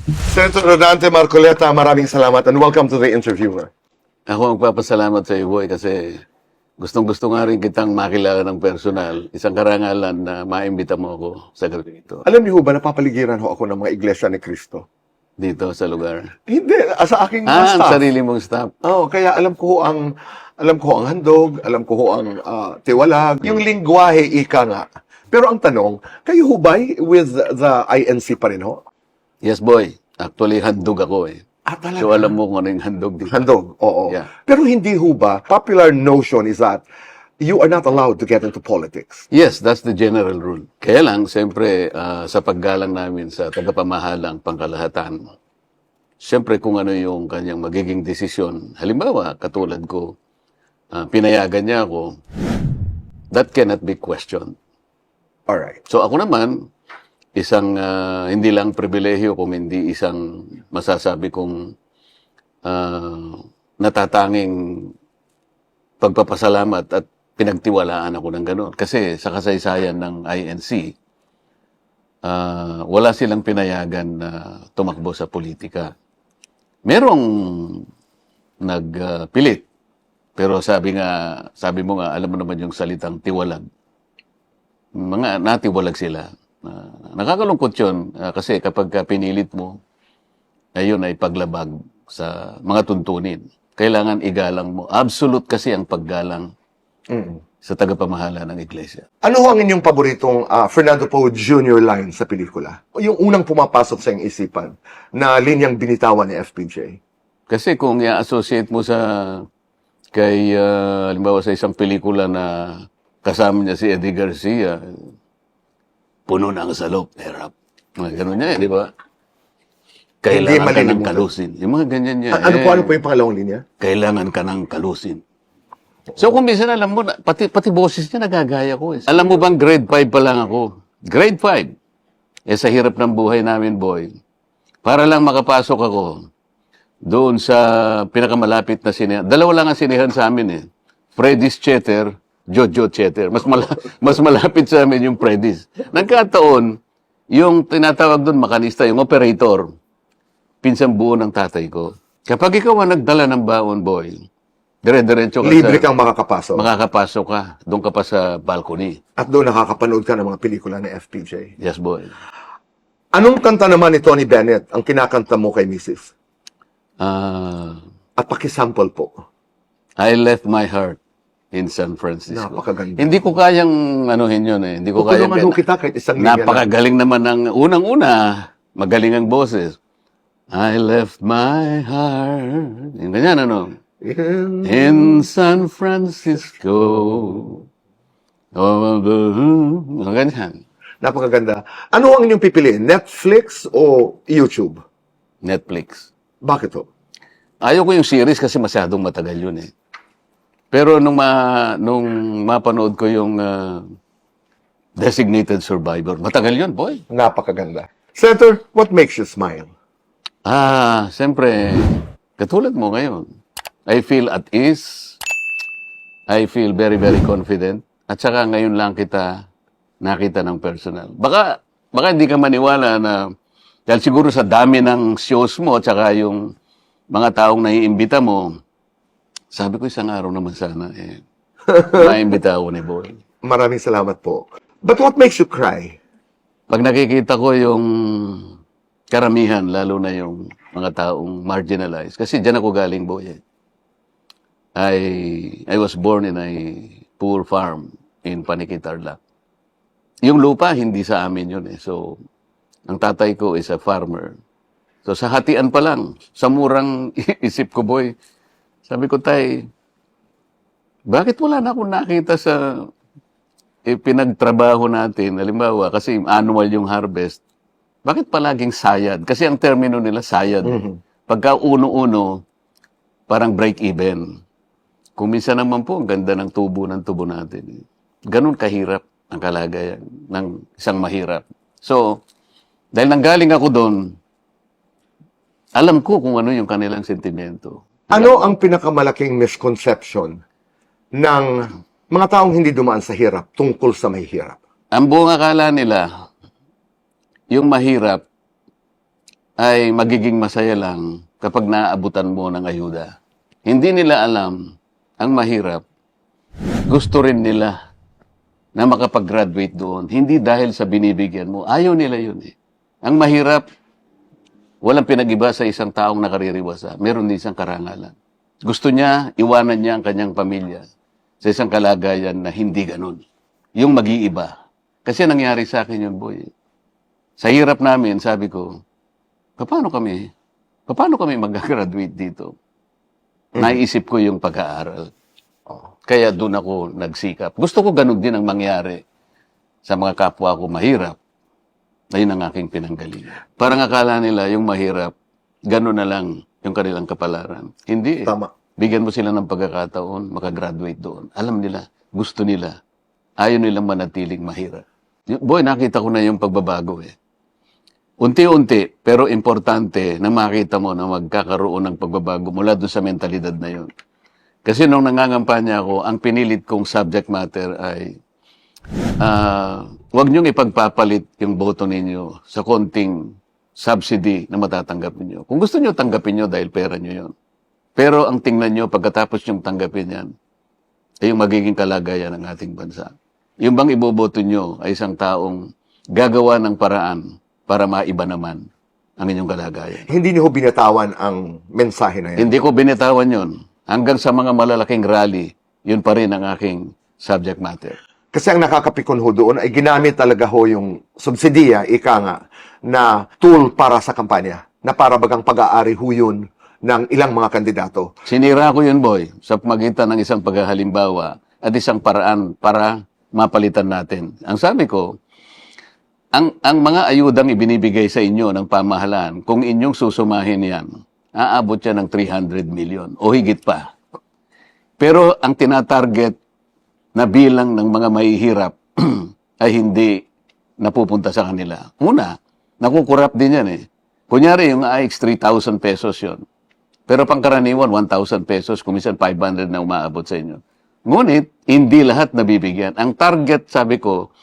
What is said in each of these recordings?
Senator Rodante Marcoleta, maraming salamat and welcome to the interviewer. Ako ang magpapasalamat sa iyo, boy, kasi gustong-gusto nga rin kitang makilala ng personal. Isang karangalan na maimbita mo ako sa gabi ito. Alam niyo ba, napapaligiran ho ako ng mga iglesia ni Cristo? Dito sa lugar. Hindi, sa aking Ang staff. sarili mong staff. Oh, kaya alam ko ang handog, alam ko ang tiwalag, yung lingwahe ika nga. Pero ang tanong, kayo ho ba'y with the INC pa rin ho? Yes, boy. Actually, handog ako eh. Talaga? So, alam mo kung ano yung handog dito. Handog, oo. Yeah. Pero hindi ho ba, popular notion is that you are not allowed to get into politics. Yes, that's the general rule. Kaya lang, siyempre, sa paggalang namin sa tagapamahalang pangkalahatan, siyempre kung ano yung kanyang magiging desisyon, halimbawa, katulad ko, pinayagan niya ako, that cannot be questioned. Alright. So ako naman, isang hindi lang pribilehyo, kung hindi isang masasabi kong natatanging pagpapasalamat at pinagtiwalaan ako ng gano'n. Kasi sa kasaysayan ng INC, wala silang pinayagan na tumakbo sa politika. Merong nagpilit. Pero sabi mo nga, alam mo naman yung salitang tiwalag. Mga natiwalag sila. Nakakalungkot yun kasi kapag pinilit mo, ayun ay paglabag sa mga tuntunin. Kailangan igalang mo. Absolute kasi ang paggalang sa tagapamahala ng iglesia. Ano ho ang inyong paboritong Fernando Poe Jr. line sa pelikula? Yung unang pumapasok sa iyong isipan na linyang binitawan ni FPJ? Kasi kung i-associate mo halimbawa sa isang pelikula na kasama niya si Eddie Garcia, puno ng salop, hirap. Mga ganun niya, di ba? Kailangan ka ng kalusin. Yung mga ganyan niya. Ano po yung pangalawang linya? Kailangan ka ng kalusin. So kung minsan alam mo, pati boses niya nagagaya ko. Alam mo bang grade 5 pa lang ako? Grade 5. Sa hirap ng buhay namin, boy. Para lang makapasok ako doon sa pinakamalapit na sinehan. Dalawa lang ang sinehan sa amin eh. Freddy's Theater, Jojo Theater. Mas malapit sa amin yung Freddy's. Nagkataon, yung tinatawag doon makanista, yung operator, pinsang buo ng tatay ko. Kapag ikaw ang nagdala ng baon, boy, dire-diretso ka Libre kang makakapasok. makakapasok ka. Doon ka pa sa balcony. At doon nakakapanood ka ng mga pelikula ni FPJ. Yes, boy. Anong kanta naman ni Tony Bennett ang kinakanta mo kay Mrs.? At pakisample po. I left my heart in San Francisco. Napakaganda. Hindi ko kayang anuhin yun eh. Hindi ko kayang... Tutulungan ho kita kahit isang linya lang. Napakagaling naman ng unang-una. Magaling ang boses. I left my heart. Yung ganyan, ano? In San Francisco. Mga ganyan. Napakaganda. Ano ang inyong pipiliin? Netflix o YouTube? Netflix. Bakit ho? Ayaw ko yung series kasi masyadong matagal yun eh. Pero nung mapanood ko yung Designated Survivor, matagal yun, boy. Napakaganda. Senator, what makes you smile? Siyempre, katulad mo ngayon. I feel at ease. I feel very, very confident. At saka ngayon lang kita nakita ng personal. Baka hindi ka maniwala na dahil siguro sa dami ng shows mo at saka yung mga taong naiimbita mo, sabi ko isang araw naman sana maimbita ako ni Boy. Maraming salamat po. But what makes you cry? Pag nakikita ko yung karamihan, lalo na yung mga taong marginalized, kasi dyan ako galing, Boy. I was born in a poor farm in Paniqui, Tarlac. Yung lupa, hindi sa amin yun eh. So, ang tatay ko is a farmer. So, sa hatian pa lang, sa murang isip ko, Boy, sabi ko, Tay, bakit wala na akong nakita sa pinagtrabaho natin? Halimbawa, kasi annual yung harvest, bakit palaging sayad? Kasi ang termino nila, sayad. Pagka uno-uno, parang break-even. Kung minsan naman po, ang ganda ng tubo natin. Ganun kahirap ang kalagayan ng isang mahirap. So, dahil nanggaling ako doon, alam ko kung ano yung kanilang sentimento. Ano ang pinakamalaking misconception ng mga taong hindi dumaan sa hirap tungkol sa may hirap? Ang buong akala nila, yung mahirap, ay magiging masaya lang kapag naaabutan mo ng ayuda. Hindi nila alam ang mahirap. Gusto rin nila na makapag-graduate doon. Hindi dahil sa binibigyan mo. Ayaw nila yun eh. Ang mahirap, walang pinag-iba sa isang taong nakaririwasa. Meron din isang karangalan. Gusto niya, iwanan niya ang kanyang pamilya sa isang kalagayan na hindi ganun. Yung mag-iiba. Kasi nangyari sa akin yun, boy. Sa hirap namin, sabi ko, paano kami mag-graduate dito? Naisip ko yung pag-aaral. Kaya doon ako nagsikap. Gusto ko ganun din ang mangyari sa mga kapwa ko mahirap. Ayun ang aking pinanggalingan. Parang akala nila yung mahirap, ganun na lang yung kanilang kapalaran. Hindi. Tama. Bigyan mo sila ng pagkakataon, makagraduate doon. Alam nila, gusto nila. Ayaw nilang manatiling mahirap. Boy, nakita ko na yung pagbabago eh. Unti-unti, pero importante na makita mo na magkakaroon ng pagbabago mula doon sa mentalidad na yun. Kasi nung nangangampanya ako, ang pinilit kong subject matter ay huwag niyong ipagpapalit yung boto ninyo sa konting subsidy na matatanggap niyo. Kung gusto niyo, tanggapin niyo dahil pera niyo yun. Pero ang tingnan niyo, pagkatapos niyong tanggapin yan, ay yung magiging kalagayan ng ating bansa. Yung bang iboboto niyo ay isang taong gagawa ng paraan para maiba naman ang inyong kalagayan. Hindi niyo binatawan ang mensahe na yan. Hindi ko binitawan yun. Hanggang sa mga malalaking rally, yun pa rin ang aking subject matter. Kasi ang nakakapikon ho doon ay ginamit talaga ho yung subsidiya, ika nga, na tool para sa kampanya. Na para bagang pag-aari ho yun ng ilang mga kandidato. Sinira ko yun, boy, sa pamagitan ng isang paghahalimbawa at isang paraan para mapalitan natin. Ang sabi ko, ang mga ayudang ibinibigay sa inyo ng pamahalaan, kung inyong susumahin yan, aabot yan ng 300 million o higit pa. Pero ang tinatarget na bilang ng mga mahihirap ay hindi napupunta sa kanila. Una, nakukurap din yan eh. Kunyari yung AX 3,000 pesos yon. Pero pangkaraniwan 1,000 pesos, kumisan 500 na umaabot sa inyo. Ngunit, hindi lahat nabibigyan. Ang target, sabi ko,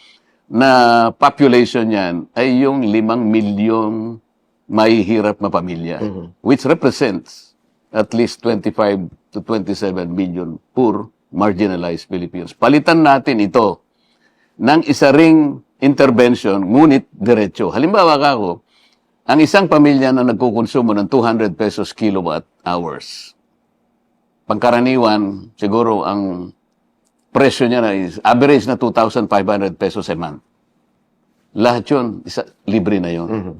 na population yan ay yung 5 milyong mahihirap na pamilya, which represents at least 25 to 27 million poor, marginalized Filipinos. Palitan natin ito ng isa ring intervention, ngunit diretso. Halimbawa ako, ang isang pamilya na nagkukonsumo ng 200 pesos kilowatt hours, pangkaraniwan, siguro ang presyo niya na is average na 2,500 pesos a month. Lahat yun, libre na yun.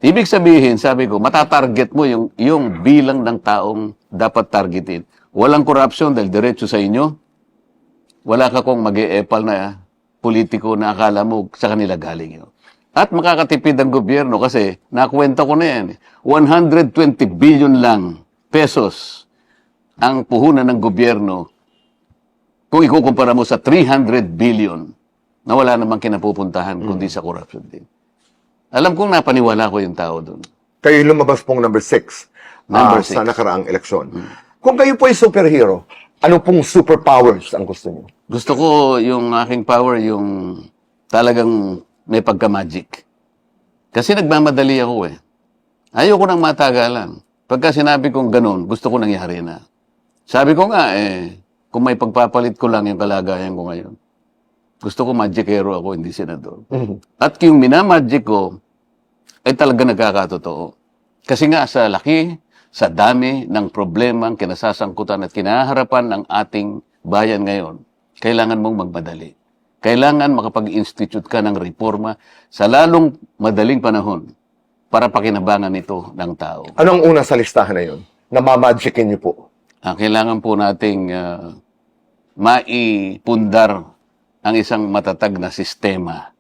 Ibig sabihin, sabi ko, matatarget mo yung bilang ng taong dapat targetin. Walang corruption dahil diretso sa inyo. Wala ka kung mag-e-epal na politiko na akala mo sa kanila galing yun. At makakatipid ang gobyerno kasi nakwenta ko na yan. 120 billion lang pesos ang puhunan ng gobyerno kung ikukumpara mo sa 300 billion na wala namang kinapupuntahan kundi sa corruption din. Alam kong napaniwala ko yung tao doon. Kayo lumabas pong number 6 Number six. sa nakaraang eleksyon. Kung kayo po ay superhero, ano pong superpowers ang gusto niyo? Gusto ko yung aking power, yung talagang may pagka-magic. Kasi nagmamadali ako eh. Ayoko nang matagalan. Pagka sinabi kong ganun, gusto ko nangyari na. Sabi ko nga kung may pagpapalit ko lang yung kalagayan ko ngayon, gusto ko magicero ako, hindi senador. At yung minamagic ko, ay talaga nagkakatotoo. Kasi nga sa laki, sa dami ng problemang kinasasangkutan at kinaharapan ng ating bayan ngayon, kailangan mong magmadali. Kailangan makapag-institute ka ng reforma sa lalong madaling panahon para pakinabangan ito ng tao. Anong una sa listahan na yun? Na mamagicin niyo po? Kailangan po nating maipundar ang isang matatag na sistema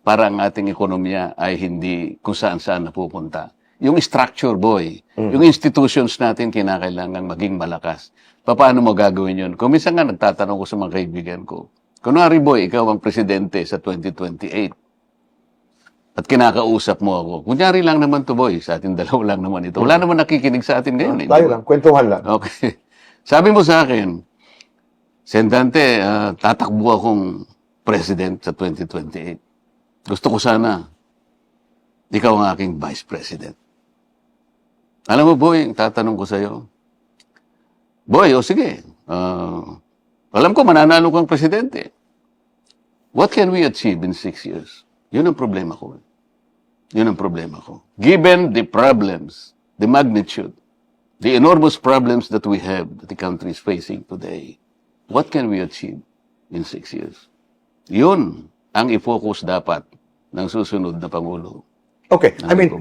para ang ating ekonomiya ay hindi kung saan-saan napupunta. Yung structure, boy, yung institutions natin kinakailangan maging malakas. Paano mo gagawin yun? Kung minsan nga nagtatanong ko sa mga kaibigan ko, kunwari boy, ikaw ang presidente sa 2028 at kinakausap mo ako. Kunyari lang naman to boy, sa atin dalawa lang naman ito. Wala naman nakikinig sa atin ngayon. Tayo lang, kwentuhan lang. Okay. Sabi mo sa akin, Sendante, tatakbo akong president sa 2028. Gusto ko sana, ikaw ang aking vice president. Alam mo, boy, tatanong ko sa'yo. Boy, o sige. Alam ko, mananalo kang presidente. What can we achieve in 6 years? Yun ang problema ko. Yun ang problema ko. Given the problems, the magnitude, the enormous problems that we have, that the country is facing today, what can we achieve in 6 years? Yun ang i-focus dapat ng susunod na Pangulo. Okay, I mean,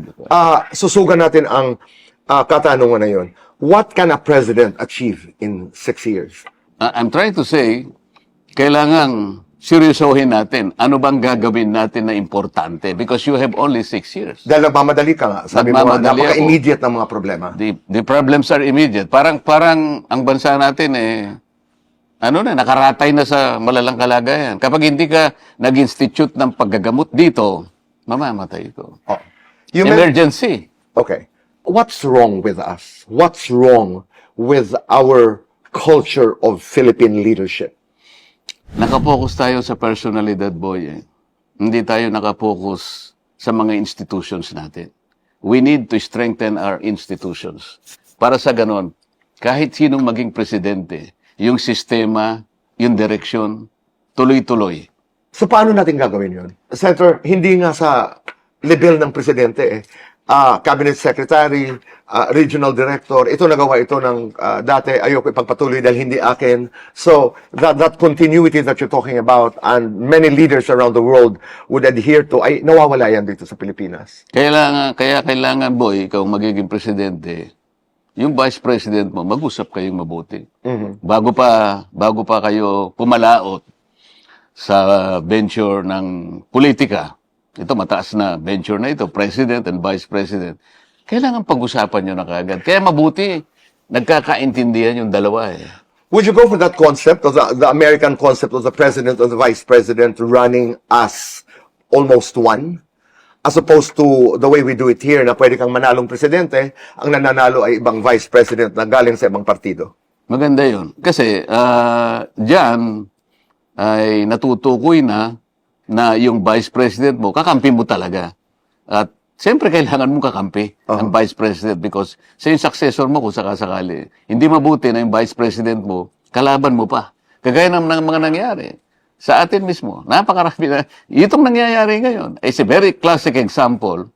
susugan natin ang katanungan na yun. What can a president achieve in 6 years? I'm trying to say, kailangang seryosohin natin ano bang gagawin natin na importante because you have only 6 years. Dahil nagmamadali ka nga. Sabi mo nga, Nagmamadali napaka-immediate ng mga problema. The problems are immediate. Parang ang bansa natin nakaratay na sa malalang kalagayan. Kapag hindi ka nag-institute ng paggagamot dito, mamamatay ito. Oh. Emergency. Okay. What's wrong with us? What's wrong with our culture of Philippine leadership? Nakapokus tayo sa personalidad, boy. Hindi tayo nakapokus sa mga institutions natin. We need to strengthen our institutions. Para sa ganon, kahit sinong maging presidente, yung sistema, yung direksyon, tuloy-tuloy. So paano natin gagawin yun? Senator, hindi nga sa level ng presidente cabinet secretary, regional director, ito nagawa ito ng dati, ayoko ipagpatuloy dahil hindi akin. So, that continuity that you're talking about and many leaders around the world would adhere to, ay nawawala yan dito sa Pilipinas. Kaya kailangan, boy, ikaw magiging presidente, yung vice president mo, mag-usap kayong mabuti. Bago pa kayo pumalaot sa venture ng politika, ito mataas na venture na ito, president and vice president, kailangan pag-usapan nyo na kagad. Kaya mabuti, nagkakaintindihan yung dalawa eh. Would you go for that concept, of the American concept of the president or the vice president running as almost one? As opposed to the way we do it here, na pwede kang manalong presidente, ang nananalo ay ibang vice president na galing sa ibang partido. Maganda yun. Kasi, dyan, ay natutukoy na yung vice president mo, kakampi mo talaga. At siyempre, kailangan mong kakampi ang vice president because sa yung successor mo kung sakasakali. Hindi mabuti na yung vice president mo, kalaban mo pa. Kagaya ng mga nangyari. Sa atin mismo, napakarami na. Itong nangyayari ngayon is a very classic example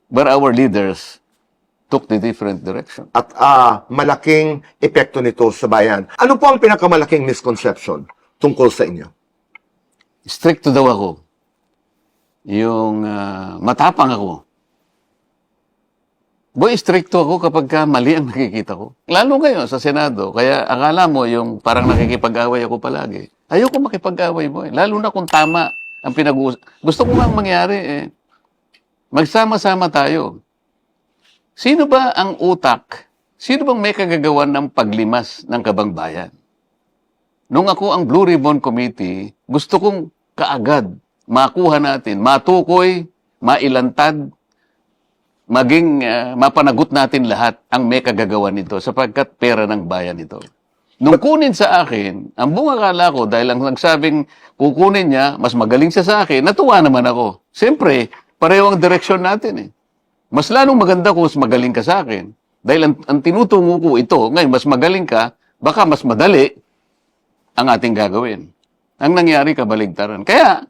where our leaders took the different direction. At malaking epekto nito sa bayan. Ano po ang pinakamalaking misconception tungkol sa inyo? Stricto daw ako. Yung matapang ako. Boy, stricto ako kapag mali ang nakikita ko. Lalo ngayon sa Senado. Kaya akala mo yung parang nakikipag-away ako palagi. Ayoko makipag-away mo. Lalo na kung tama ang pinag-uusap. Gusto ko nga mangyari magsama-sama tayo. Sino ba ang utak? Sino bang may kagagawan ng paglimas ng kabangbayan? Nung ako ang Blue Ribbon Committee, gusto kong kaagad makuha natin, matukoy, mailantad, maging mapanagot natin lahat ang may kagagawan nito sapagkat pera ng bayan ito. Nung kunin sa akin, ang buong akala ko dahil ang nagsabing kukunin niya, mas magaling siya sa akin, natuwa naman ako. Siyempre, pareho ang direksyon natin eh. Mas lalong maganda kung mas magaling ka sa akin. Dahil ang tinutungo ko ito, ngayon mas magaling ka, baka mas madali ang ating gagawin. Ang nangyari, kabaligtaran. Kaya,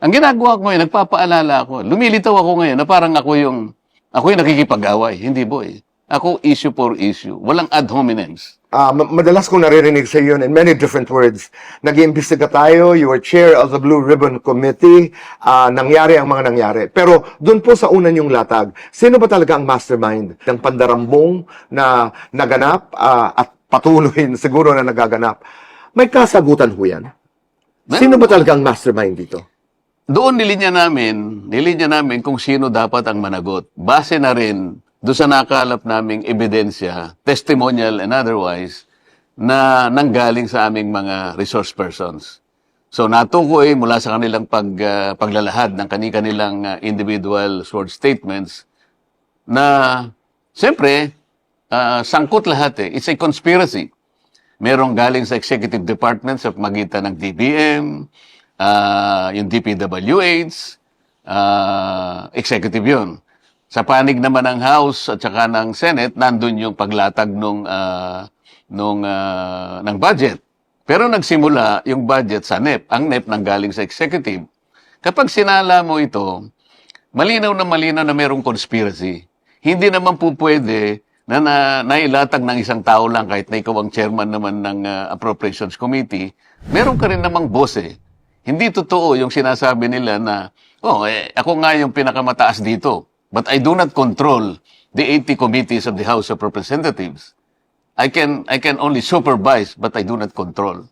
ang ginagawa ko ngayon, nagpapaalala ako, lumilitaw ako ngayon na parang ako yung nakikipag-away. Hindi boy. Ako issue for issue. Walang ad hominems. Madalas kong naririnig sa iyo in many different words. Nag-iimbestiga tayo, you were chair of the Blue Ribbon Committee, nangyari ang mga nangyari. Pero doon po sa unan yung latag, sino ba talaga ang mastermind ng pandarambong na naganap at patuloy siguro na nagaganap? May kasagutan ho yan. Sino ba talaga ang mastermind dito? Doon nilinya namin kung sino dapat ang managot. Base na rin doon sa nakalap naming ebidensya, testimonial and otherwise, na nanggaling sa aming mga resource persons. So natukoy mula sa kanilang paglalahad ng kanilang individual short statements na siyempre, sangkot lahat eh. It's a conspiracy. Merong galing sa executive department sa magitan ng DBM, yung DPWH, executive yun. Sa panig naman ng House at saka ng Senate, nandun yung paglatag ng budget. Pero nagsimula yung budget sa NEP. Ang NEP nanggaling sa executive. Kapag sinala mo ito, malinaw na mayroong conspiracy. Hindi naman po pwede na nailatag ng isang tao lang kahit na ikaw ang chairman naman ng Appropriations Committee. Meron ka rin namang boss eh. Hindi totoo yung sinasabi nila na, ako nga yung pinakamataas dito. But I do not control the 80 committees of the House of Representatives. I can only supervise, but I do not control.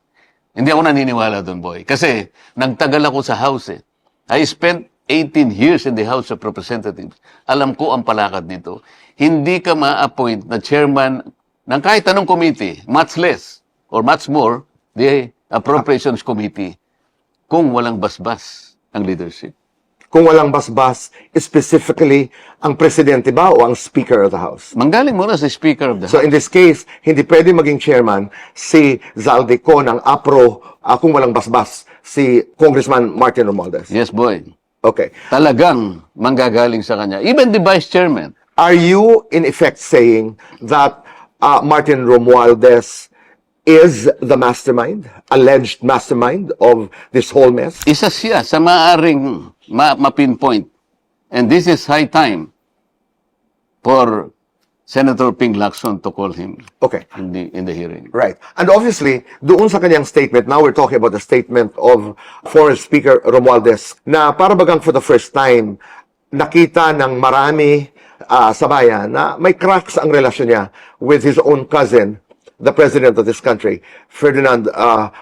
Hindi ako naniniwala doon, boy. Kasi, nagtagal ako sa House eh. I spent 18 years in the House of Representatives. Alam ko ang palakad nito. Hindi ka ma-appoint na chairman ng kahit anong committee, much less, or much more, the Appropriations Committee, kung walang basbas ang leadership. Kung walang basbas, specifically, ang presidente ba o ang Speaker of the House? Manggaling muna sa Speaker of the So House. in this case, hindi pwede maging chairman si Zaldico ng APRO kung walang basbas, si Congressman Martin Romualdez. Yes, boy. Okay. Talagang manggagaling sa kanya. Even the Vice Chairman. Are you in effect saying that Martin Romualdez is the mastermind, alleged mastermind of this whole mess? Isa siya sa maaring ma-pinpoint. And this is high time for Senator Ping Lacson to call him Okay. in the hearing. Right. And obviously, doon sa kanyang statement, now we're talking about the statement of former Speaker Romualdez, na para bagang for the first time, nakita ng marami sa bayan na may cracks ang relasyon niya with his own cousin, the President of this country, Ferdinand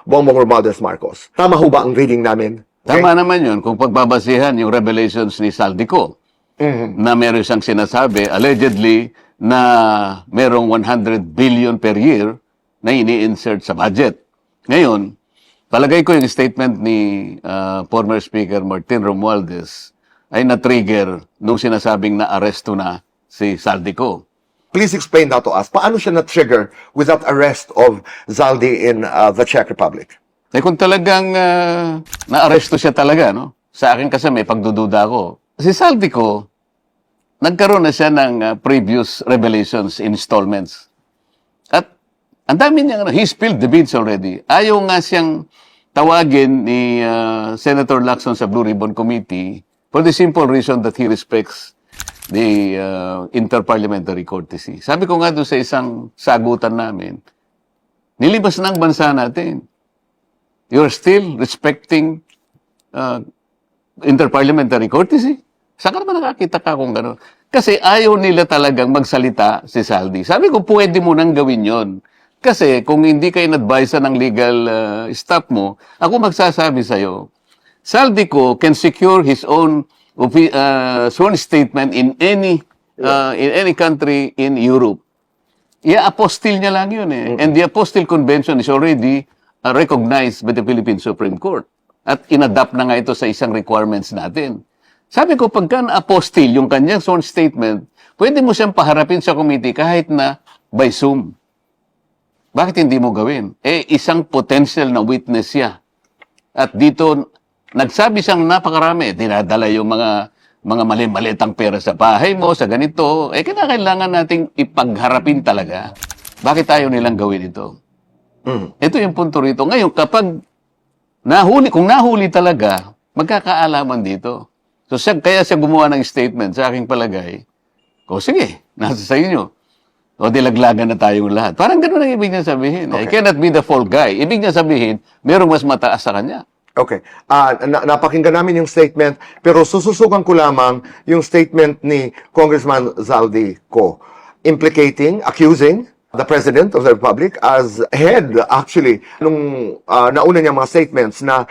Bongbong Romualdez Marcos. Tama ho ba ang reading namin? Tama naman yun kung pagbabasihan yung revelations ni Saldico na meron siyang sinasabi, allegedly, na merong 100 billion per year na ini-insert sa budget. Ngayon, palagay ko yung statement ni former Speaker Martin Romualdez ay na-trigger nung sinasabing na-aresto na si Saldico. Please explain that to us. Paano siya na-trigger with that arrest of Zaldi in the Czech Republic? Eh kung talagang na-aresto siya talaga, no? Sa akin kasi may pagdududa ako. Si Saldico, nagkaroon na siya ng previous revelations installments. At ang dami niya, he spilled the beans already. Ayaw nga siyang tawagin ni Senator Lacson sa Blue Ribbon Committee for the simple reason that he respects the interparliamentary courtesy. Sabi ko nga doon sa isang sagutan namin, nilibas na ang bansa natin. You're still respecting interparliamentary courtesy? Saan ka naman nakakita ka kung gano'n? Kasi ayaw nila talagang magsalita si Saldi. Sabi ko, pwede mo nang gawin yon. Kasi kung hindi ka in-advise ng legal staff mo, ako magsasabi sa'yo, Saldico can secure his own sworn statement in any country in Europe. I-apostille niya lang yun eh. And the Apostille Convention is already recognized by the Philippine Supreme Court. At inadapt na nga ito sa isang requirements natin. Sabi ko, pagka na-apostille yung kanyang sworn statement, pwede mo siyang paharapin sa committee kahit na by Zoom. Bakit hindi mo gawin? Isang potential na witness siya. At dito, nagsabi siyang napakarami. Dinadala yung mga mali-malitang pera sa bahay mo, sa ganito. Kinakailangan nating ipagharapin talaga. Bakit tayo nilang gawin ito? Ito yung punto rito. Ngayon, kapag kung nahuli talaga, magkakaalaman dito. So, kaya siya gumawa ng statement sa aking palagay. Sige, nasa sa inyo. O, dilaglagan na tayong lahat. Parang gano'n ang ibig niya sabihin. I cannot be the fall guy. Ibig niya sabihin, merong mas mataas sa kanya. Okay. Napakinggan namin yung statement, pero sususukan ko lamang yung statement ni Congressman Zaldico, accusing the President of the Republic as head, actually, nung nauna niya mga statements na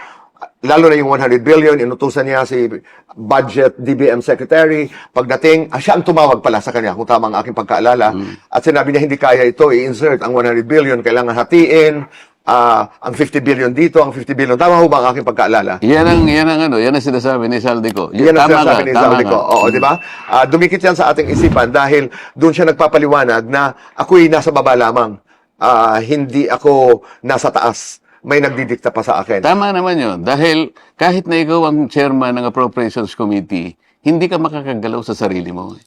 lalo na yung 100 billion, inutusan niya si Budget DBM Secretary. Pagdating, siya ang tumawag pala sa kanya, kung tama ang aking pagkaalala. At sinabi niya, hindi kaya ito, i-insert ang 100 billion, kailangan hatiin, ang 50 billion dito, ang 50 billion. Tama ho ba ang aking pagkaalala? Yan ang sinasabi ni Saldico. Yan ang sinasabi ni Zaldico. Ka. Oo, di ba? Dumikit yan sa ating isipan dahil doon siya nagpapaliwanag na ako'y nasa baba lamang. Hindi ako nasa taas. May nagdidikta pa sa akin. Tama naman yun. Dahil kahit na ikaw ang chairman ng Appropriations Committee, hindi ka makakagalaw sa sarili mo.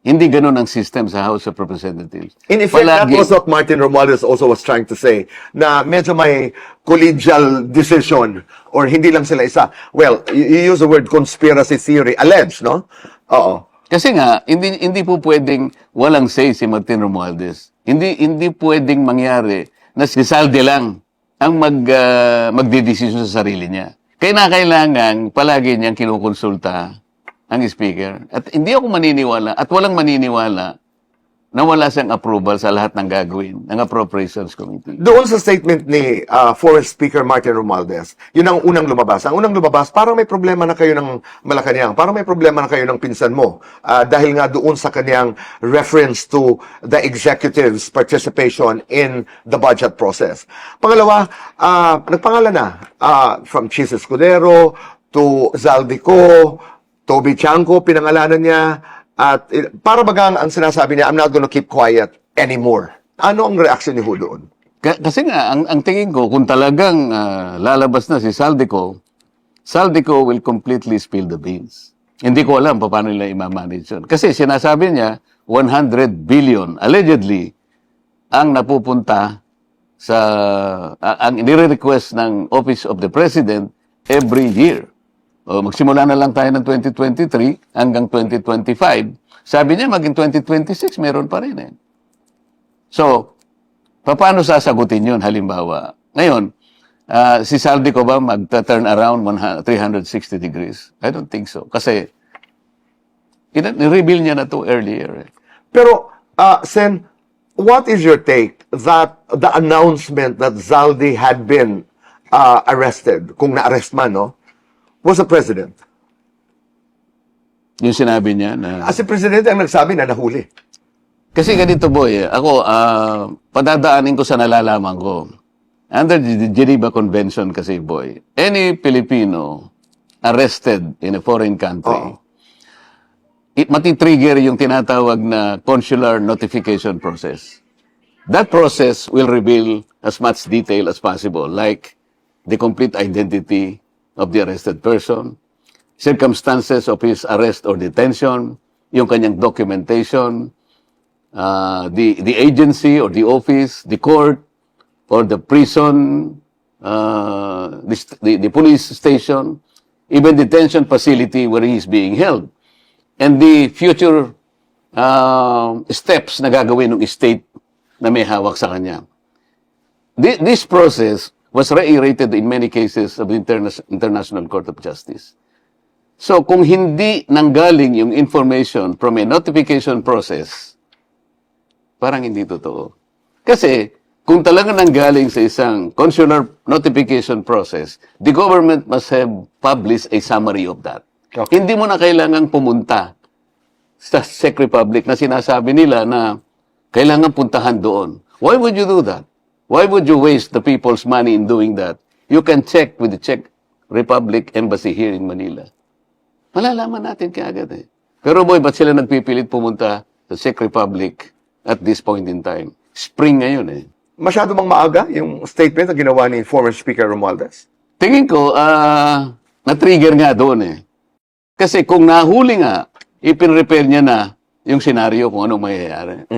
Hindi ganun ang system sa House of Representatives. In effect, that was what Martin Romualdez also was trying to say, na medyo may collegial decision or hindi lang sila isa. Well, you use the word conspiracy theory, alleged, no? Oo. Kasi nga, hindi po pwedeng walang say si Martin Romualdez. Hindi pwedeng mangyari na si Saldi lang ang magdedesisyon sa sarili niya. Kaya kailangan palagi niyang kinukonsulta ang speaker. At hindi ako maniniwala at walang maniniwala na wala siyang approval sa lahat ng gagawin ng Appropriations Committee. Doon sa statement ni former Speaker Martin Romualdez, yun ang unang lumabas. Ang unang lumabas, parang may problema na kayo ng Malacanang, parang may problema na kayo ng pinsan mo. Dahil nga doon sa kanyang reference to the executive's participation in the budget process. Pangalawa, nagpangalan na from Chis Escudero to Zaldico, Toby Chanco, pinangalanan niya. At para bagang ang sinasabi niya, I'm not gonna keep quiet anymore. Ano ang reaction niyo doon? Kasi nga, ang tingin ko, kung talagang lalabas na si Saldico will completely spill the beans. Hindi ko alam paano nila i-manage yun. Kasi sinasabi niya, 100 billion, allegedly, ang napupunta sa, ang nire-request ng Office of the President every year. O, magsimula na lang tayo ng 2023 hanggang 2025. Sabi niya, maging 2026, meron pa rin eh. So, paano sasagutin yun, halimbawa? Ngayon, si Saldico ba magta-turn around 360 degrees? I don't think so. Kasi, i-reveal niya na to earlier. Pero, Sen, what is your take that the announcement that Zaldi had been arrested, kung na-arrest man, no, was the president? Yung sinabi niya na... As si presidente ang nagsabi na nahuli. Kasi ganito, boy, ako, padadaanin ko sa nalalaman ko. Under the Geneva Convention kasi, boy, any Filipino arrested in a foreign country, matitrigger yung tinatawag na consular notification process. That process will reveal as much detail as possible, like the complete identity of the arrested person, circumstances of his arrest or detention, yung kanyang documentation, the agency or the office, the court, or the prison, the police station, even detention facility where he is being held, and the future steps na gagawin ng state na may hawak sa kanya. This process was reiterated in many cases of the International Court of Justice. So, kung hindi nanggaling yung information from a notification process, parang hindi totoo. Kasi, kung talaga nanggaling sa isang consular notification process, the government must have published a summary of that. Okay. Hindi mo na kailangang pumunta sa Czech Republic na sinasabi nila na kailangan puntahan doon. Why would you do that? Why would you waste the people's money in doing that? You can check with the Czech Republic Embassy here in Manila. Malalaman natin kaagad eh. Pero boy, ba't sila nagpipilit pumunta sa Czech Republic at this point in time? Spring ngayon eh. Masyado bang maaga yung statement na ginawa ni former Speaker Romualdez? Tingin ko, na-trigger nga doon eh. Kasi kung nahuli nga, ipin-repair niya na yung senaryo kung anong mayayari.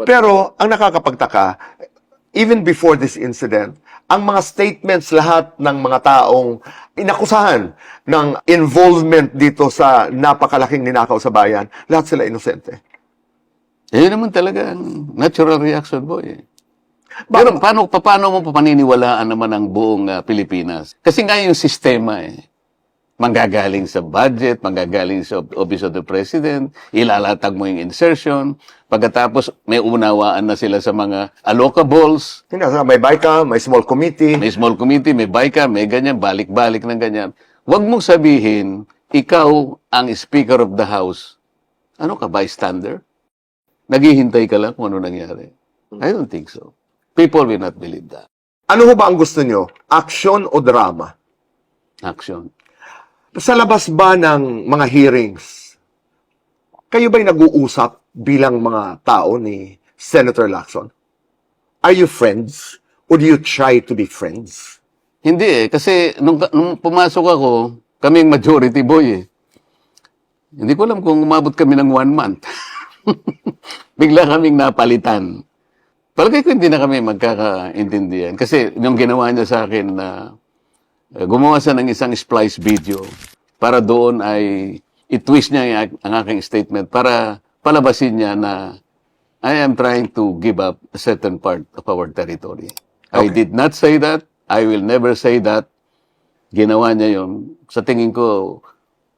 Pero, ang nakakapagtaka, even before this incident, ang mga statements lahat ng mga taong inakusahan ng involvement dito sa napakalaking ninakaw sa bayan, lahat sila inosente. Yun naman talaga ang natural reaction, boy. Pero paano mo papaniniwalaan naman ang buong Pilipinas? Kasi nga yung sistema eh. Manggagaling sa budget, manggagaling sa Office of the President, ilalatag mo yung insertion, pagkatapos may unawaan na sila sa mga allocables. May BICA, may small committee. May small committee, may BICA, may ganyan, balik-balik ng ganyan. Huwag mong sabihin, ikaw ang Speaker of the House. Ano ka, bystander? Naghihintay ka lang kung ano nangyari. I don't think so. People will not believe that. Ano ho ba ang gusto nyo? Action o drama? Action. Sa labas ba ng mga hearings, kayo ba'y nag-uusap bilang mga tao ni Senator Lacson? Are you friends? Or do you try to be friends? Hindi eh. Kasi nung pumasok ako, kaming majority boy eh. Hindi ko alam kung umabot kami ng 1 month. Bigla kaming napalitan. Palagay ko hindi na kami magkakaintindihan. Kasi yung ginawa niya sa akin na gumawa siya ng isang splice video para doon ay i-twist niya ang aking statement para palabasin niya na I am trying to give up a certain part of our territory. I did not say that. I will never say that. Ginawa niya yun. Sa tingin ko,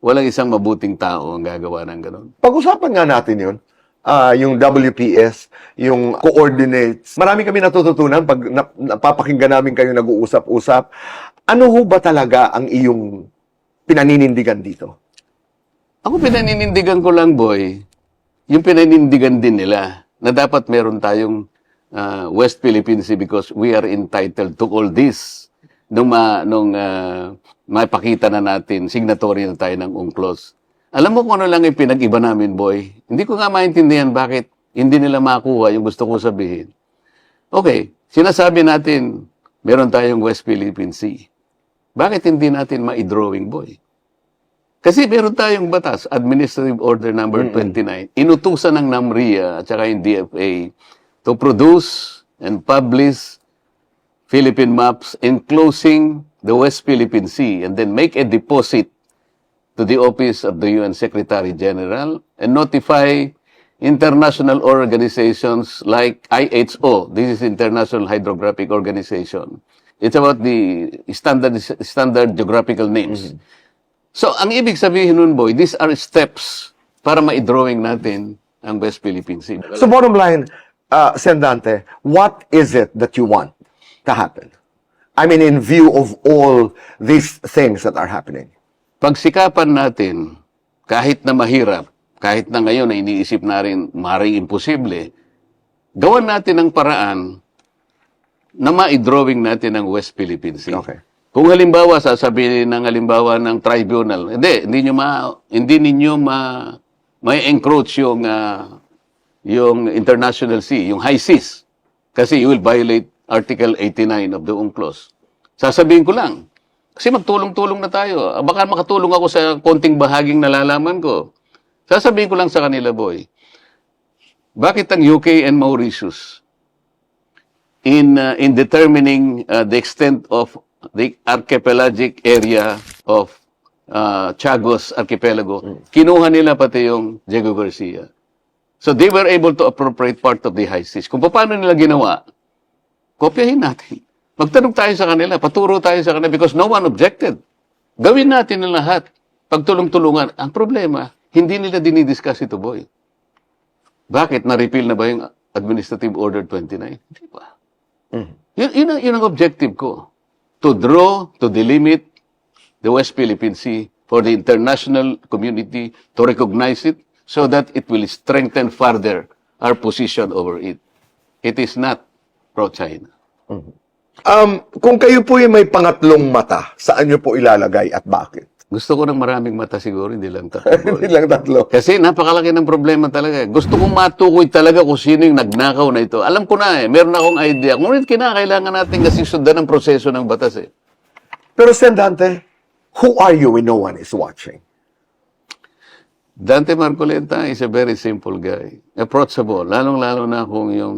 walang isang mabuting tao ang gagawa ng ganun. Pag-usapan nga natin yun. Yung WPS, yung coordinates. Marami kami natututunan pag napapakinggan namin kayo nag-uusap-usap. Ano ho ba talaga ang iyong pinaninindigan dito? Ako pinaninindigan ko lang, boy, yung pinaninindigan din nila na dapat meron tayong West Philippine Sea because we are entitled to all this. Nung mapakita na natin, signatory na tayo ng UNCLOS. Alam mo kung ano lang yung pinag-iba namin, boy? Hindi ko nga maintindihan bakit hindi nila makuha yung gusto ko sabihin. Okay, sinasabi natin, meron tayong West Philippine Sea. Bakit hindi natin ma-drawing, boy? Kasi meron tayong batas, Administrative Order Number 29, inutusan ng NAMRIA at saka yung DFA to produce and publish Philippine maps enclosing the West Philippine Sea and then make a deposit to the Office of the UN Secretary General and notify international organizations like IHO. This is International Hydrographic Organization. It's about the standard geographical names. So, ang ibig sabihin nun, boy, these are steps para ma-drawing natin ang West Philippine Sea. So bottom line, Sen. Dante, what is it that you want to happen? I mean, in view of all these things that are happening. Pagsikapan natin, kahit na mahirap, kahit na ngayon ay iniisip na rin maring imposible, gawan natin ang paraan na ma-drawing natin ang West Philippine Sea. Okay. Kung halimbawa, sasabihin ng halimbawa ng tribunal, hindi ninyo ma-encroach yung international sea, yung high seas. Kasi you will violate Article 89 of the UNCLOS. Sasabihin ko lang, kasi magtulong-tulong na tayo. Baka makatulong ako sa konting bahaging nalalaman ko. Sasabihin ko lang sa kanila, boy, bakit ang UK and Mauritius in determining the extent of the archipelagic area of Chagos Archipelago, kinuha nila pati yung Diego Garcia. So they were able to appropriate part of the high seas. Kung paano nila ginawa, kopyahin natin. Magtanong tayo sa kanila, paturo tayo sa kanila because no one objected. Gawin natin ang lahat. Pagtulong-tulungan. Ang problema, hindi nila dinidiscuss ito, boy. Bakit? Na-repeal na ba yung Administrative Order 29? Hindi ba? Yun ang objective ko. To draw, to delimit the West Philippine Sea for the international community to recognize it so that it will strengthen further our position over it. It is not pro-China. Kung kayo po yung may pangatlong mata, saan nyo po ilalagay at bakit? Gusto ko ng maraming mata siguro, hindi lang tatlo. Hindi lang tatlo. Kasi napakalaki ng problema talaga. Gusto kong matukoy talaga kung sino yung nagnakaw na ito. Alam ko na meron akong idea. Ngunit kinakailangan natin kasi sundan ang proseso ng batas eh. Pero Sen. Dante, who are you when no one is watching? Dante Marcoleta is a very simple guy. Approachable. Lalong-lalo na kung yung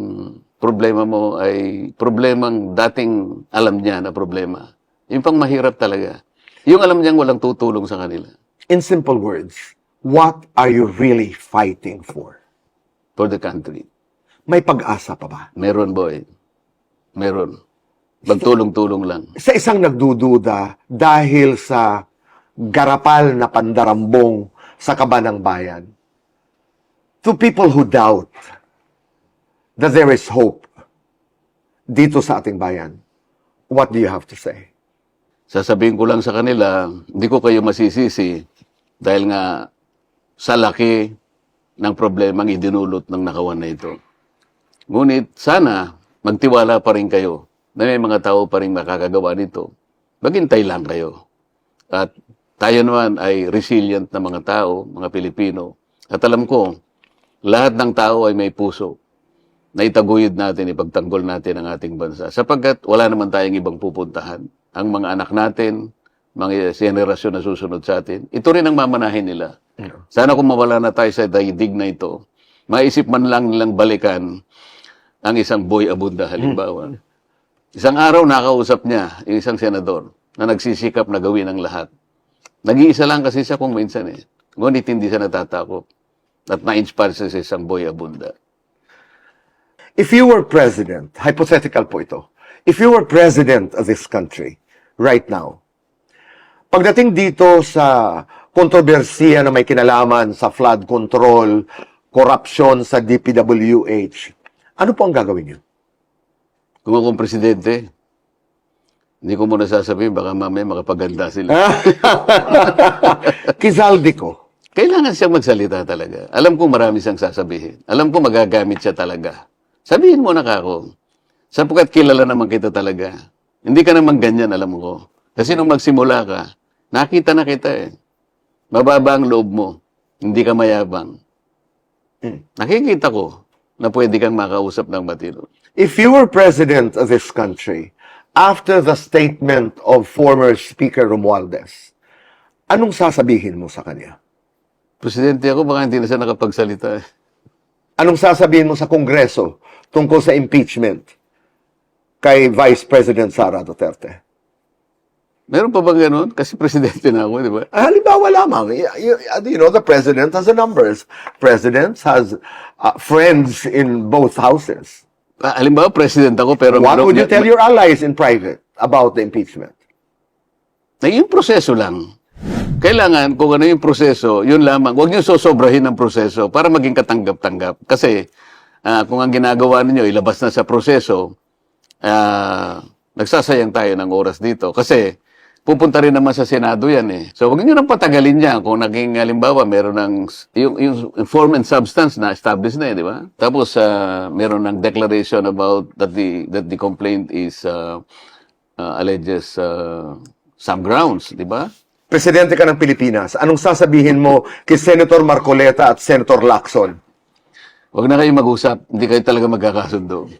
problema mo ay problemang dating alam niya na problema. Yung pang mahirap talaga. Yung alam niyang walang tutulong sa kanila. In simple words, what are you really fighting for? For the country. May pag-asa pa ba? Meron, boy. Meron. Magtulong-tulong lang. Sa isang nagdududa dahil sa garapal na pandarambong sa kaba ng bayan, to people who doubt that there is hope dito sa ating bayan, what do you have to say? Sasabihin ko lang sa kanila, hindi ko kayo masisisi dahil nga sa laki ng problemang idinulot ng nakawan na ito. Ngunit sana magtiwala pa rin kayo na may mga tao pa rin makakagawa nito. Maghintay lang kayo. At tayo naman ay resilient na mga tao, mga Pilipino. At alam ko, lahat ng tao ay may puso na itaguyod natin, ipagtanggol natin ang ating bansa. Sapagkat wala naman tayong ibang pupuntahan. Ang mga anak natin, mga henerasyon na susunod sa atin, ito rin ang mamanahin nila. Sana kung mawala na tayo sa daigdig na ito, maisip man lang nilang balikan ang isang Boy Abunda, halimbawa. Isang araw nakausap niya yung isang senador na nagsisikap na gawin ang lahat. Nag-iisa lang kasi siya kung minsan eh. Ngunit hindi siya natatakot. At na-inspire siya sa isang Boy Abunda. If you were president, hypothetical po ito, if you were president of this country right now, pagdating dito sa kontrobersiya na may kinalaman sa flood control, corruption sa DPWH, ano po ang gagawin niyo? Kung akong presidente, hindi ko muna sasabihin, baka mamaya makapaganda sila. Kizaldi ko. Kailangan siyang magsalita talaga. Alam ko marami siyang sasabihin. Alam ko magagamit siya talaga. Sabihin mo na kako. Sapagkat kilala naman kita talaga. Hindi ka naman ganyan, alam ko. Kasi nung magsimula ka, nakita na kita eh. Mababa ang loob mo. Hindi ka mayabang. Nakikita ko na pwede kang makausap ng matino. If you were president of this country, after the statement of former Speaker Romualdez, anong sasabihin mo sa kanya? Presidente ako, baka hindi na siya nakapagsalita eh. Anong sasabihin mo sa Kongreso tungkol sa impeachment kay Vice President Sara Duterte? Meron pa bang ganun? Kasi presidente na ako, di ba? Halimbawa lamang, you know, the president has the numbers. President has friends in both houses. Halimbawa, president ako, pero... What would you tell your allies in private about the impeachment? Na yung proseso lang. Kailangan, kung ano yung proseso, yun lamang. Huwag niyo sosobrahin ang proseso para maging katanggap-tanggap. Kasi, kung ang ginagawa ninyo, ilabas na sa proseso, nagsasayang tayo ng oras dito. Kasi, pupunta rin naman sa Senado yan eh. So, huwag niyo nang patagalin niya. Kung naging, halimbawa, meron ng, yung form and substance na established na eh, di ba? Tapos, meron ng declaration about that the complaint is alleges some grounds, di ba? Presidente ka ng Pilipinas, anong sasabihin mo kay Senator Marcoleta at Senator Lacson? Huwag na kayo mag-usap. Hindi kayo talaga magkakasundo.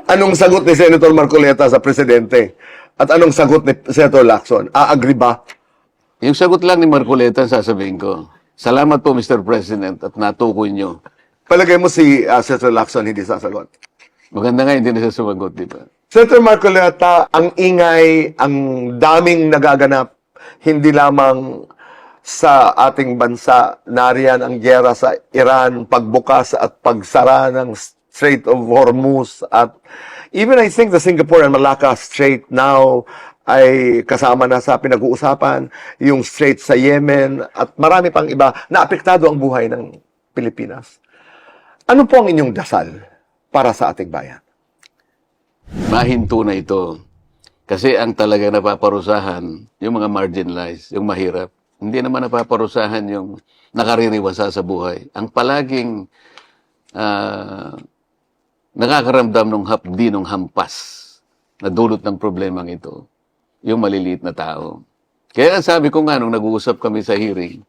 Anong sagot ni Senator Marcoleta sa presidente? At anong sagot ni Senator Lacson? Agree ba? Yung sagot lang ni Marcoleta, sasabihin ko, salamat po, Mr. President, at natukoy nyo. Palagay mo si Senator Lacson hindi sasagot. Maganda nga, hindi na siya sumagot, di ba? Senator Marcoleta, ang ingay, ang daming nagaganap, hindi lamang sa ating bansa, nariyan ang gyera sa Iran, pagbukas at pagsara ng Strait of Hormuz, at even I think the Singapore and Malacca Strait now ay kasama na sa pinag-uusapan, yung Strait sa Yemen, at marami pang iba na apektado ang buhay ng Pilipinas. Ano po ang inyong dasal para sa ating bayan? Mahinto na ito. Kasi ang talaga napaparusahan, yung mga marginalized, yung mahirap, hindi naman napaparusahan yung nakaririwasa sa buhay. Ang palaging nakakaramdam ng hapdi, ng hampas na dulot ng problemang ito, yung maliliit na tao. Kaya sabi ko nga nung nag-uusap kami sa hearing,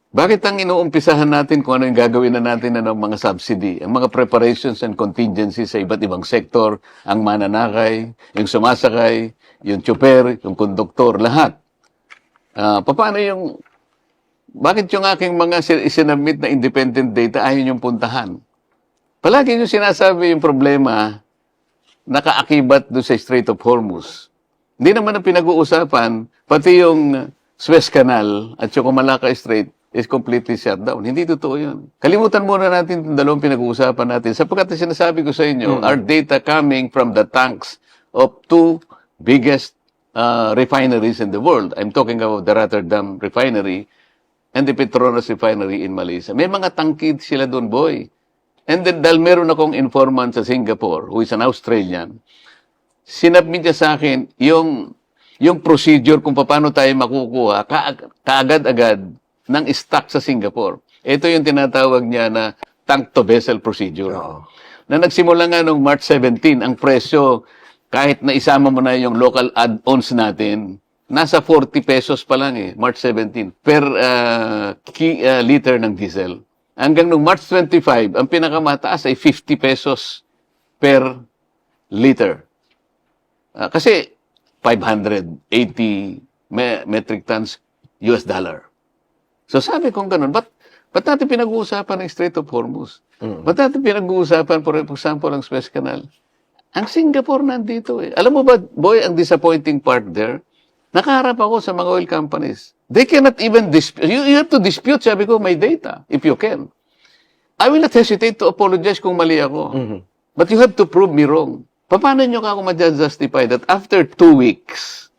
bakit ang inuumpisahan natin kung ano yung gagawin na natin ng mga subsidy, ang mga preparations and contingencies sa iba't ibang sektor, ang mananakay, yung sumasakay, yung tsuper, yung konduktor, lahat. Paano yung, bakit yung aking mga isinabmit na independent data ayaw yung puntahan? Palagi yung sinasabi yung problema, nakaakibat doon sa Strait of Hormuz. Hindi naman ang pinag-uusapan, pati yung Suez Canal at yung Malacca Strait, is completely shut down. Hindi totoo yun. Kalimutan muna natin itong dalawang pinag-uusapan natin. Sapagkat sinasabi ko sa inyo, our data coming from the tanks of two biggest refineries in the world. I'm talking about the Rotterdam Refinery and the Petronas Refinery in Malaysia. May mga tangkid sila doon, boy. And then, dahil meron akong informant sa Singapore, who is an Australian, sinabmit niya sa akin yung procedure kung paano tayo makukuha kaagad-agad ng stock sa Singapore. Ito yung tinatawag niya na tank-to-vessel procedure. Na nagsimula nga noong March 17, ang presyo, kahit na isama mo na yung local add-ons natin, nasa 40 pesos pa lang March 17, per liter ng diesel. Hanggang noong March 25, ang pinakamataas ay 50 pesos per liter. Kasi 580 metric tons US dollar. So sabi kong ganun, ba't natin pinag-uusapan ng Strait of Hormuz? Ba't natin pinag-uusapan, for example, ang Suez Canal? Ang Singapore nandito eh. Alam mo ba, boy, ang disappointing part there, nakaharap ako sa mga oil companies. They cannot even dispute. You have to dispute, sabi ko, my data, if you can. I will not hesitate to apologize kung mali ako. But you have to prove me wrong. Paano nyo ka ako ma-justify that after 2 weeks,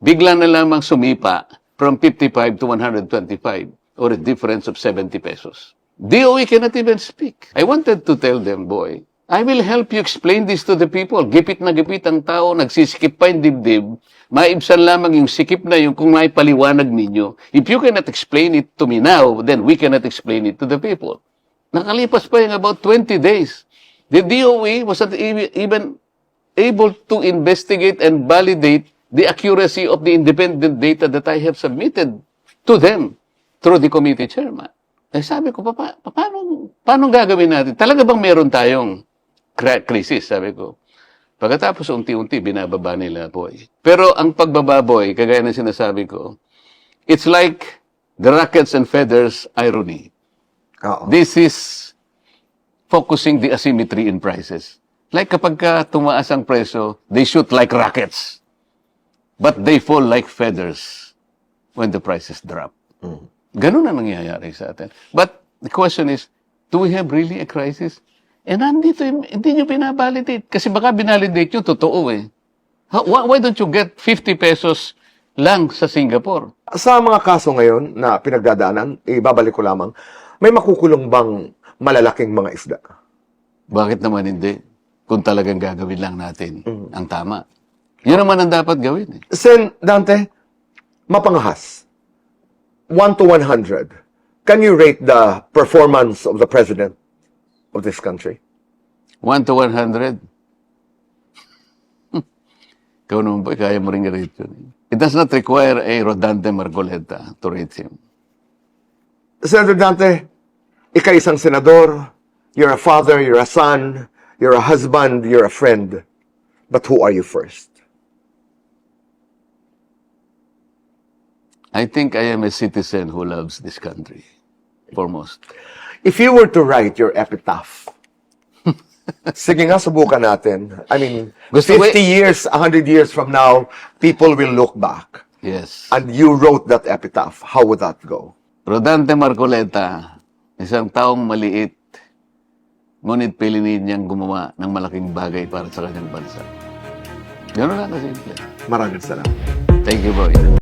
bigla na lamang sumipa from 55 to 125 or a difference of 70 pesos? DOE cannot even speak. I wanted to tell them, boy, I will help you explain this to the people. Gipit na gipit ang tao, nagsisikip pa yung dibdib. Maibsan lamang yung sikip na yung kung may paliwanag ninyo. If you cannot explain it to me now, then we cannot explain it to the people. Nakalipas pa yung about 20 days. The DOE was not even able to investigate and validate the accuracy of the independent data that I have submitted to them through the committee chairman. Eh sabi ko, paano gagawin natin? Talaga bang meron tayong crisis, sabi ko. Pagkatapos unti-unti, binababa nila, boy. Pero ang pagbaba, boy, kagaya ng sinasabi ko, it's like the rockets and feathers irony. Oo. This is focusing the asymmetry in prices. Like kapag tumaas ang presyo, they shoot like rockets. But they fall like feathers when the prices drop. Ganun ang nangyayari sa atin. But the question is, do we have really a crisis? And nandito, hindi nyo binabalidate. Kasi baka binalidate nyo, totoo eh. Why don't you get 50 pesos lang sa Singapore? Sa mga kaso ngayon na pinagdadaanan, ibabalik ko lamang, may makukulong bang malalaking mga isda? Bakit naman hindi? Kung talagang gagawin lang natin ang tama. Yun naman ang dapat gawin eh. Sen, Dante, mapangahas. 1 to 100. Can you rate the performance of the president of this country? 1 to 100. Ikaw naman ba, kaya mo rin i-rate yun. It does not require a Rodante Marcoleta to rate him. Senator Dante, ikaw isang senador, you're a father, you're a son, you're a husband, you're a friend. But who are you first? I think I am a citizen who loves this country, foremost. If you were to write your epitaph, sige nga, subukan natin. I mean, Gusto 50 years, 100 years from now, people will look back. Yes. And you wrote that epitaph. How would that go? Rodante Marcoleta, isang taong maliit, ngunit piliin niyang gumawa ng malaking bagay para sa kanyang bansa. Gano'n lang kasimple. Maraming salamat. Thank you, boy.